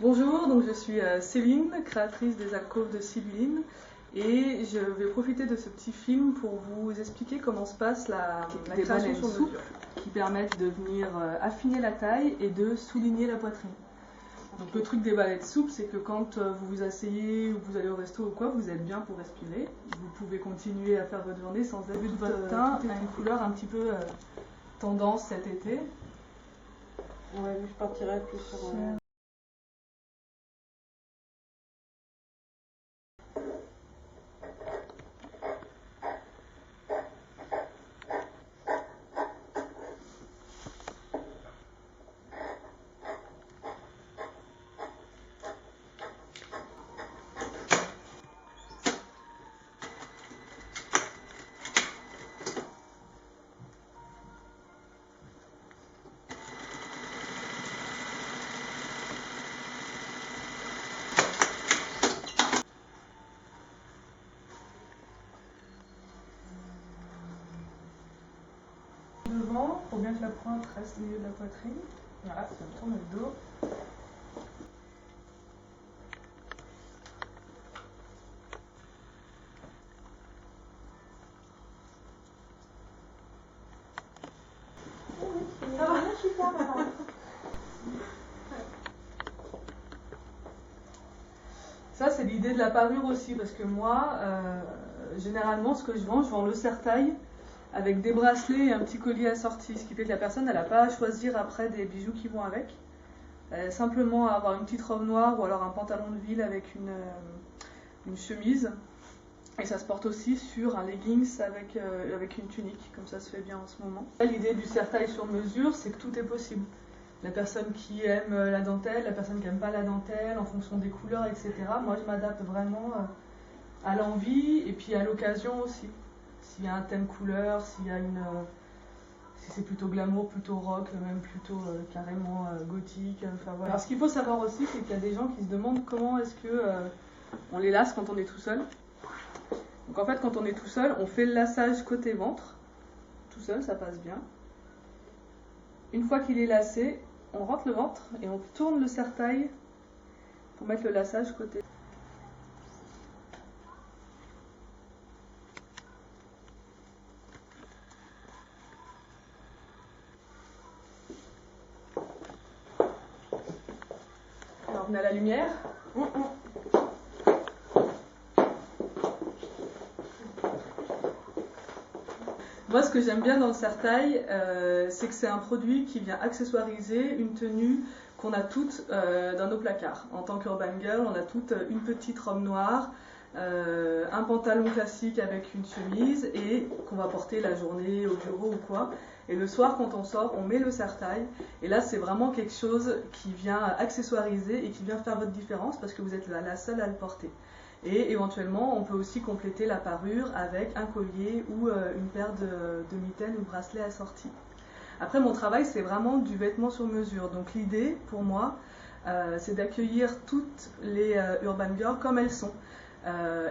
Bonjour, donc je suis Céline, créatrice des alcôves de Sibyline, et je vais profiter de ce petit film pour vous expliquer comment se passe la création sur mesure, qui permettent de venir affiner la taille et de souligner la poitrine. Donc le truc des balais de soupe, c'est que quand vous vous asseyez ou vous allez au resto ou quoi, vous êtes bien pour respirer. Vous pouvez continuer à faire votre journée sans être de votre teint à une couleur un petit peu tendance cet été. Ouais, je partirais plus sur... Devant, pour bien que la pointe reste au milieu de la poitrine. Voilà, ça me tourne le dos. Ça, c'est l'idée de la parure aussi, parce que moi, généralement, ce que je vends le serre-taille avec des bracelets et un petit collier assorti, ce qui fait que la personne, elle n'a pas à choisir après des bijoux qui vont avec. Elle a simplement à avoir une petite robe noire ou alors un pantalon de ville avec une chemise. Et ça se porte aussi sur un leggings avec une tunique, comme ça se fait bien en ce moment. L'idée du serre-taille sur mesure, c'est que tout est possible. La personne qui aime la dentelle, la personne qui n'aime pas la dentelle, en fonction des couleurs, etc. Moi, je m'adapte vraiment à l'envie et puis à l'occasion aussi. S'il y a un thème couleur, si c'est plutôt glamour, plutôt rock, même plutôt carrément gothique. Enfin, voilà. Alors, ce qu'il faut savoir aussi, c'est qu'il y a des gens qui se demandent comment est-ce que on les lace quand on est tout seul. Donc en fait, quand on est tout seul, on fait le laçage côté ventre. Tout seul, ça passe bien. Une fois qu'il est lacé, on rentre le ventre et on tourne le serre-taille pour mettre le laçage côté. Alors on a la lumière. Moi, ce que j'aime bien dans le serre-taille, c'est que c'est un produit qui vient accessoiriser une tenue qu'on a toutes dans nos placards. En tant qu'urban girl, on a toutes une petite robe noire, un pantalon classique avec une chemise et qu'on va porter la journée au bureau ou quoi. Et le soir, quand on sort, on met le serre-taille. Et là, c'est vraiment quelque chose qui vient accessoiriser et qui vient faire votre différence parce que vous êtes la seule à le porter. Et éventuellement, on peut aussi compléter la parure avec un collier ou une paire de mitaines ou bracelets assortis. Après, mon travail, c'est vraiment du vêtement sur mesure. Donc l'idée, pour moi, c'est d'accueillir toutes les urban girls comme elles sont.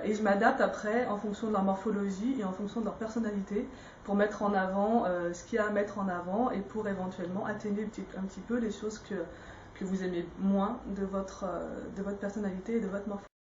Et je m'adapte après en fonction de leur morphologie et en fonction de leur personnalité pour mettre en avant ce qu'il y a à mettre en avant et pour éventuellement atténuer un petit peu les choses que vous aimez moins de votre personnalité et de votre morphologie.